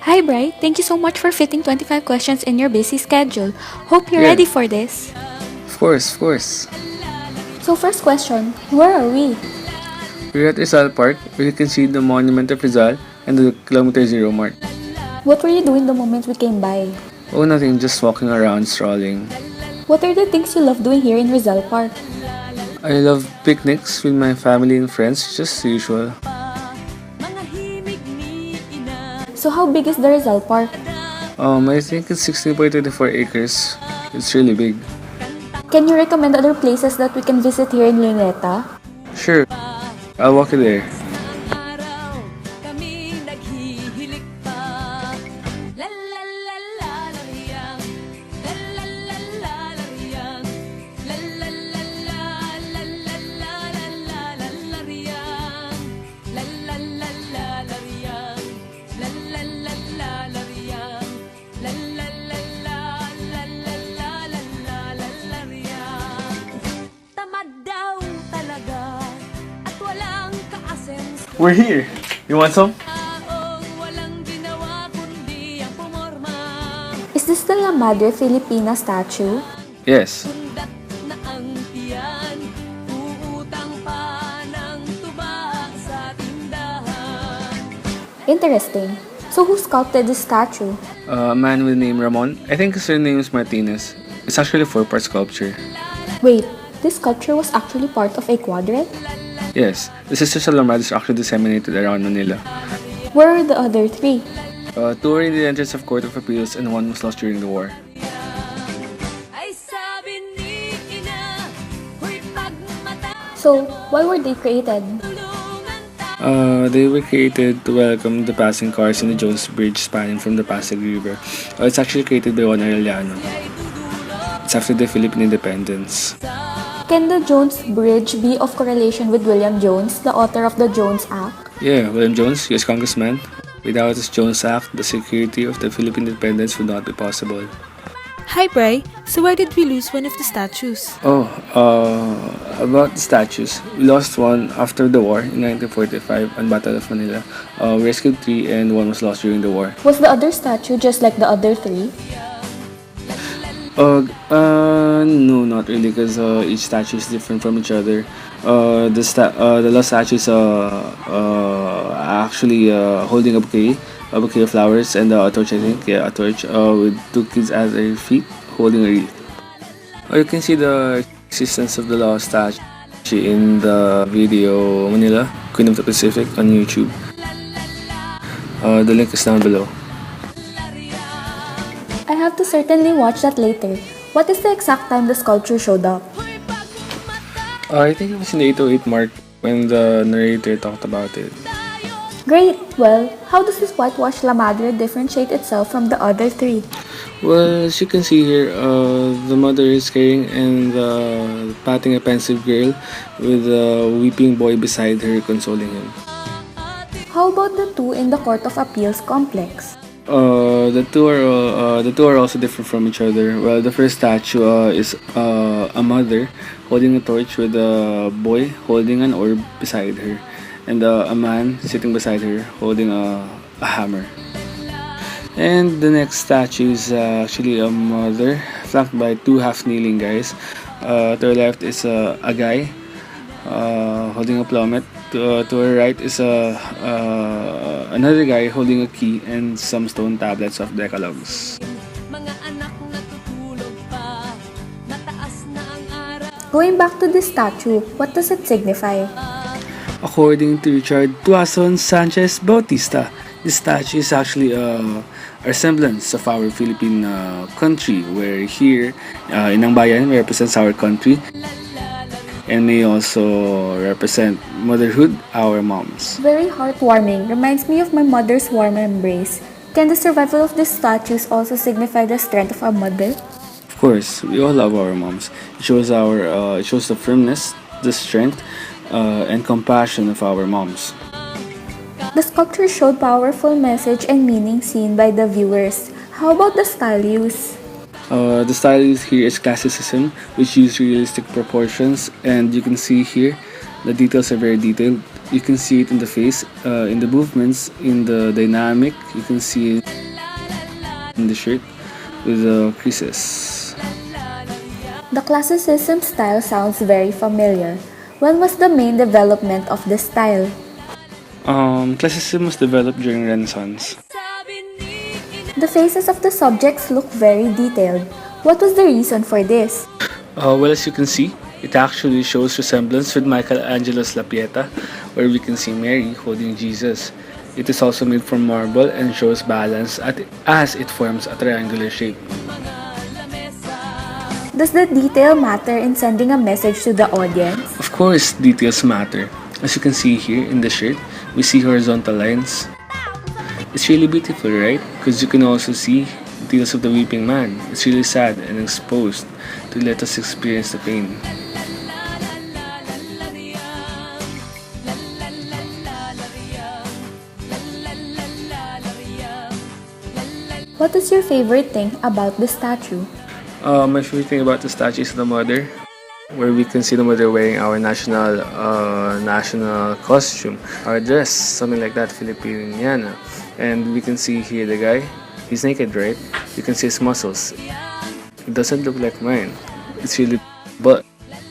Hi, Bri. Thank you so much for fitting 25 questions in your busy schedule. Hope you're Yeah, ready for this. of course, of course. So, first question, where are we? We're at Rizal Park, where you can see the Monument of Rizal and the Kilometer Zero Mark. What were you doing the moment we came by? Oh, nothing, just walking around, strolling. What are the things you love doing here in Rizal Park? I love picnics with my family and friends, just usual. So, how big is the Rizal Park? I think it's 16.24 acres. It's really big. Can you recommend other places that we can visit here in Luneta? Sure, I'll walk you there. We're here. You want some? Is this the La Madre Filipina statue? Yes. Interesting. So, who sculpted this statue? A man with the name Ramon. I think his name is Martinez. It's actually a four-part sculpture. Wait, this sculpture was actually part of a quadrant? Yes, the Sisters of Lamad is actually disseminated around Manila. Where are the other three? Two were in the entrance of Court of Appeals and one was lost during the war. So, why were they created? They were created to welcome the passing cars in the Jones Bridge spanning from the Pasig River. It's actually created by Juan Arellano. It's after the Philippine independence. Can the Jones Bridge be of correlation with William Jones, the author of the Jones Act? Yeah, William Jones, U.S. Congressman. Without this Jones Act, the security of the Philippine independence would not be possible. Hi, Bri. So why did we lose one of the statues? About the statues. We lost one after the war in 1945 on Battle of Manila. We rescued three and one was lost during the war. Was the other statue just like the other three? No, not really, because each statue is different from each other. The lost statue is actually holding a bouquet of flowers, and a torch, I think, yeah, a torch with two kids at their feet holding a wreath. You can see the existence of the lost statue in the video Manila, Queen of the Pacific on YouTube. The link is down below. I have to certainly watch that later. What is the exact time the sculpture showed up? I think it was in the 808 mark when the narrator talked about it. Great! Well, how does this whitewashed La Madre differentiate itself from the other three? Well, as you can see here, the mother is carrying and patting a pensive girl with a weeping boy beside her consoling him. How about the two in the Court of Appeals complex? The two are also different from each other. Well, the first statue is a mother holding a torch with a boy holding an orb beside her, and a man sitting beside her holding a hammer. And the next statue is actually a mother flanked by two half-kneeling guys. To her left is a guy holding a plummet. To her right is another guy holding a key and some stone tablets of decalogues. Going back to this statue, what does it signify? According to Richard Tuason Sanchez Bautista, this statue is actually a resemblance of our Philippine country, where here, Inang Bayan represents our country and may also represent motherhood, our moms. Very heartwarming. Reminds me of my mother's warm embrace. Can the survival of these statues also signify the strength of our mother? Of course, we all love our moms. It shows the firmness, the strength, and compassion of our moms. The sculpture showed powerful message and meaning seen by the viewers. How about the style used? The style used here is classicism, which uses realistic proportions, and you can see here The details are very detailed. You can see it in the face, in the movements, in the dynamic. You can see it in the shirt with the creases. The classicism style sounds very familiar. When was the main development of this style? Classicism was developed during Renaissance. The faces of the subjects look very detailed. What was the reason for this? Well, as you can see, it actually shows resemblance with Michelangelo's La Pieta, where we can see Mary holding Jesus. It is also made from marble and shows balance as it forms a triangular shape. Does the detail matter in sending a message to the audience? Of course, details matter. As you can see here in the shirt, we see horizontal lines. It's really beautiful, right? Because you can also see details of the weeping man. It's really sad and exposed to let us experience the pain. What is your favorite thing about the statue? My favorite thing about the statue is the mother, where we can see the mother wearing our national costume, our dress, something like that, Filipiniana. And we can see here the guy. He's naked, right? You can see his muscles. It doesn't look like mine. It's really but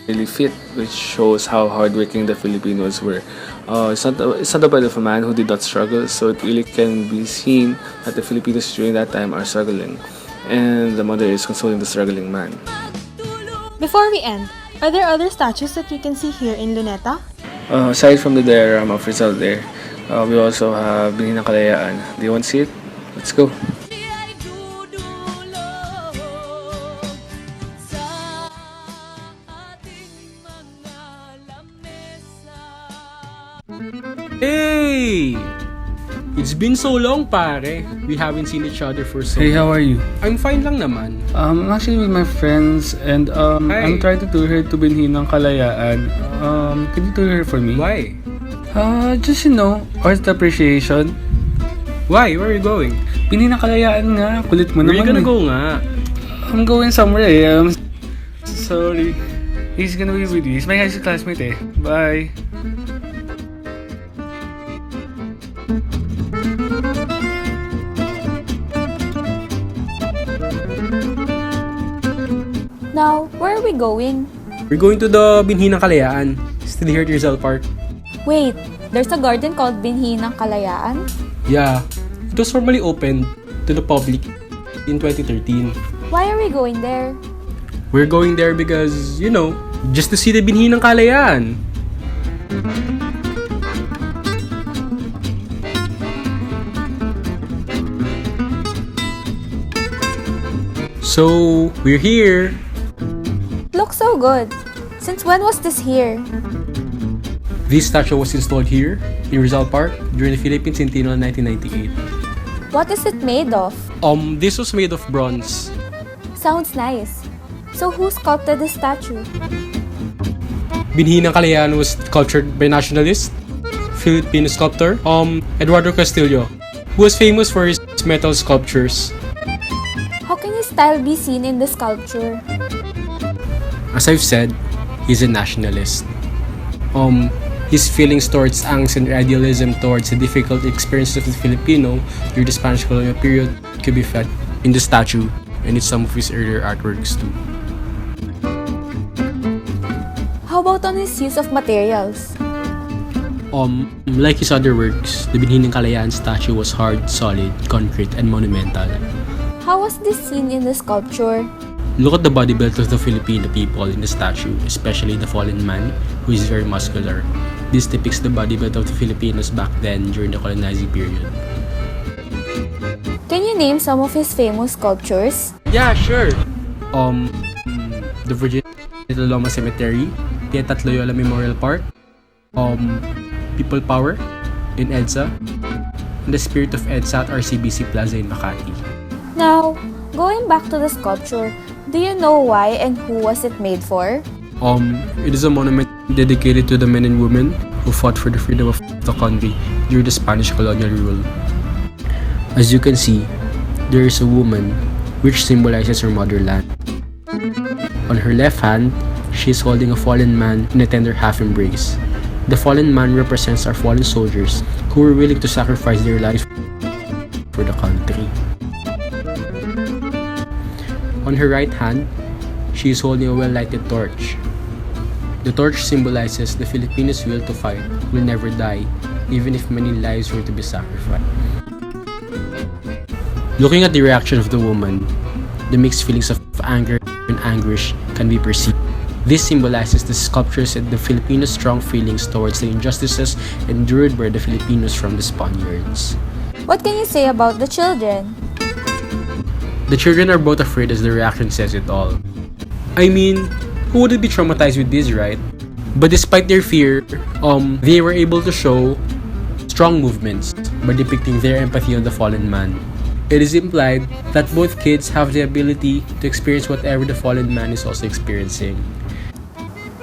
really fit, which shows how hardworking the Filipinos were. It's not about of a man who did not struggle, so it really can be seen that the Filipinos during that time are struggling, and the mother is consoling the struggling man. Before we end, are there other statues that we can see here in Luneta? Aside from the diagram of Rizal there, we also have Binhi ng Kalayaan. Do you want to see it? Let's go. Hey! It's been so long, pare. We haven't seen each other for so Hey, long. how are you? I'm fine lang naman. I'm actually with my friends, and Hi. I'm trying to tour here to Binhi ng Kalayaan. Can you tour here for me? Why? Just art appreciation. Why? Where are you going? Binhi ng Kalayaan nga, kulit mo Where are you naman gonna go nga? I'm going somewhere sorry. He's gonna be with you. He's my high school classmate eh. Bye. Now, where are we going? We're going to the Binhi ng Kalayaan. Still here at Rizal Park. Wait, there's a garden called Binhi ng Kalayaan? Yeah. It was formally opened to the public in 2013. Why are we going there? We're going there because, just to see the Binhi ng Kalayaan. So, we're here. Looks so good. Since when was this here? This statue was installed here in Rizal Park during the Philippine Centennial in 1998. What is it made of? This was made of bronze. Sounds nice. So who sculpted the statue? Binhi ng Kalayaan was sculptured by nationalist Filipino sculptor Eduardo Castillo, who was famous for his metal sculptures. How can his style be seen in the sculpture? As I've said, he's a nationalist. His feelings towards angst and idealism towards the difficult experiences of the Filipino during the Spanish colonial period could be felt in the statue and in some of his earlier artworks too. How about on his use of materials? Like his other works, the Binhi ng Kalayaan statue was hard, solid, concrete, and monumental. How was this seen in the sculpture? Look at the body build of the Filipino people in the statue, especially the fallen man, who is very muscular. This depicts the body build of the Filipinos back then during the colonizing period. Can you name some of his famous sculptures? Yeah, sure. The Virgin Little Loma Cemetery, Pietat Loyola Memorial Park, People Power in EDSA, and the Spirit of EDSA at RCBC Plaza in Makati. Now, going back to the sculpture, do you know why and who was it made for? It is a monument dedicated to the men and women who fought for the freedom of the country during the Spanish colonial rule. As you can see, there is a woman which symbolizes her motherland. On her left hand, she is holding a fallen man in a tender half embrace. The fallen man represents our fallen soldiers who were willing to sacrifice their lives for the country. On her right hand, she is holding a well-lighted torch. The torch symbolizes the Filipinos' will to fight will never die, even if many lives were to be sacrificed. Looking at the reaction of the woman, the mixed feelings of anger and anguish can be perceived. This symbolizes the sculptures and the Filipinos' strong feelings towards the injustices endured by the Filipinos from the Spaniards. What can you say about the children? The children are both afraid as the reaction says it all. I mean, who wouldn't be traumatized with this, right? But despite their fear, they were able to show strong movements by depicting their empathy on the fallen man. It is implied that both kids have the ability to experience whatever the fallen man is also experiencing.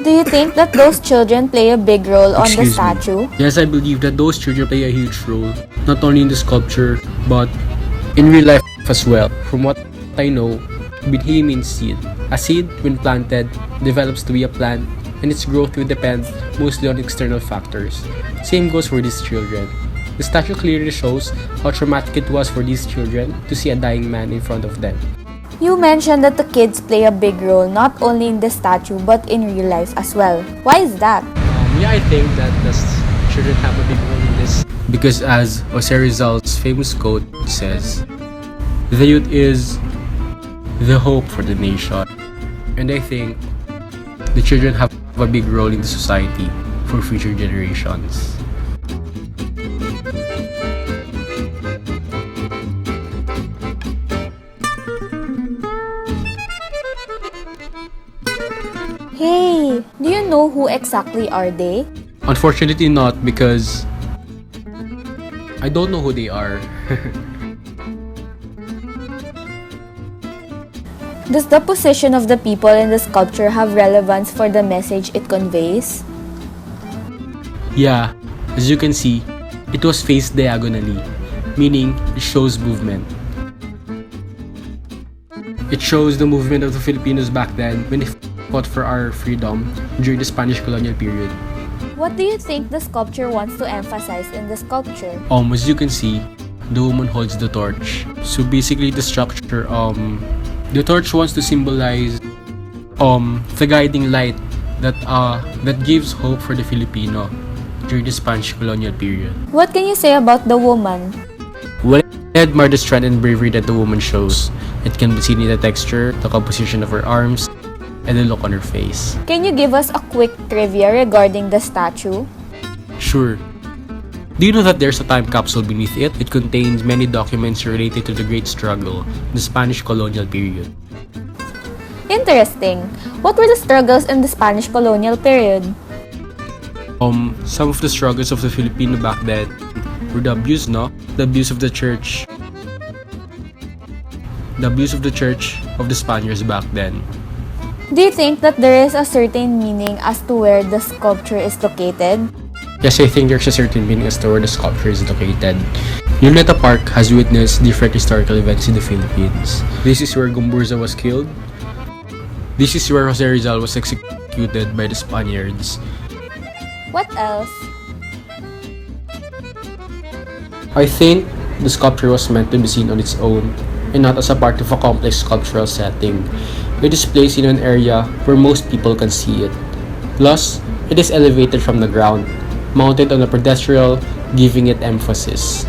Do you think that those children play a big role on the Excuse me. statue? Yes, I believe that those children play a huge role, not only in the sculpture, but in real life as well. From what I know, binhi means seed. A seed, when planted, develops to be a plant, and its growth will depend mostly on external factors. Same goes for these children. The statue clearly shows how traumatic it was for these children to see a dying man in front of them. You mentioned that the kids play a big role not only in the statue but in real life as well. Why is that? I think that the children have a big role in this. Because as Jose Rizal's famous quote says, the youth is the hope for the nation. And I think the children have a big role in the society for future generations. Hey, do you know who exactly are they? Unfortunately not, because I don't know who they are. Does the position of the people in the sculpture have relevance for the message it conveys? Yeah, as you can see, it was faced diagonally, meaning it shows movement. It shows the movement of the Filipinos back then when they fought for our freedom during the Spanish colonial period. What do you think the sculpture wants to emphasize in the sculpture? As you can see, the woman holds the torch. So basically the structure, the torch wants to symbolize the guiding light that gives hope for the Filipino during the Spanish colonial period. What can you say about the woman? Well, I admire the strength and bravery that the woman shows. It can be seen in the texture, the composition of her arms, and the look on her face. Can you give us a quick trivia regarding the statue? Sure. Do you know that there's a time capsule beneath it? It contains many documents related to the Great Struggle, the Spanish colonial period. Interesting. What were the struggles in the Spanish colonial period? Some of the struggles of the Filipino back then were the abuse, The abuse of the church. The abuse of the church of the Spaniards back then. Do you think that there is a certain meaning as to where the sculpture is located? Yes, I think there's a certain meaning as to where the sculpture is located. Luneta Park has witnessed different historical events in the Philippines. This is where Gumburza was killed. This is where Jose Rizal was executed by the Spaniards. What else? I think the sculpture was meant to be seen on its own and not as a part of a complex sculptural setting. It is placed in an area where most people can see it. Plus, it is elevated from the ground, mounted on a pedestal, giving it emphasis.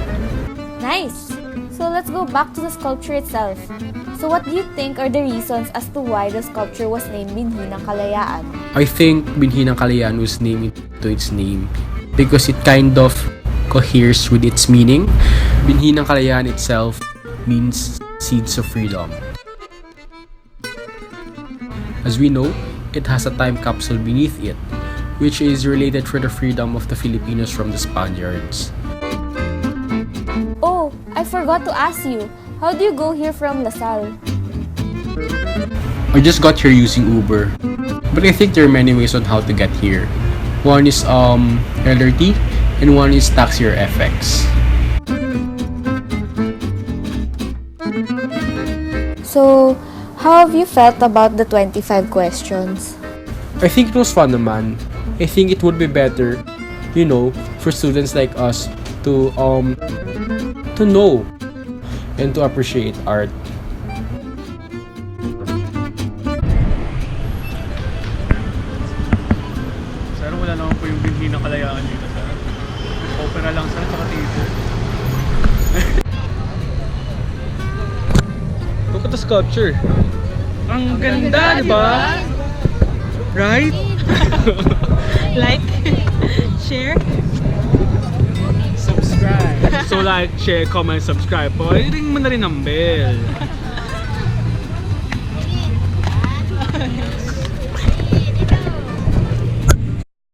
Nice! So let's go back to the sculpture itself. So what do you think are the reasons as to why the sculpture was named Binhi ng Kalayaan? I think Binhi ng Kalayaan was named to its name because it kind of coheres with its meaning. Binhi ng Kalayaan itself means seeds of freedom. As we know, it has a time capsule beneath it, which is related for the freedom of the Filipinos from the Spaniards. Oh, I forgot to ask you. How do you go here from LaSalle? I just got here using Uber, but I think there are many ways on how to get here. One is LRT and one is Taxi or FX. So, how have you felt about the 25 questions? I think it was fun naman. I think it would be better you know, for students like us to know and to appreciate art. Sana wala naman po yung binhi ng kalayaan dito sa opera lang sana sa theater. Look at the sculpture. Ang ganda, di ba? Right? Like, share. Subscribe. So like, share, comment, subscribe po. I-ring mo na rin ang bell.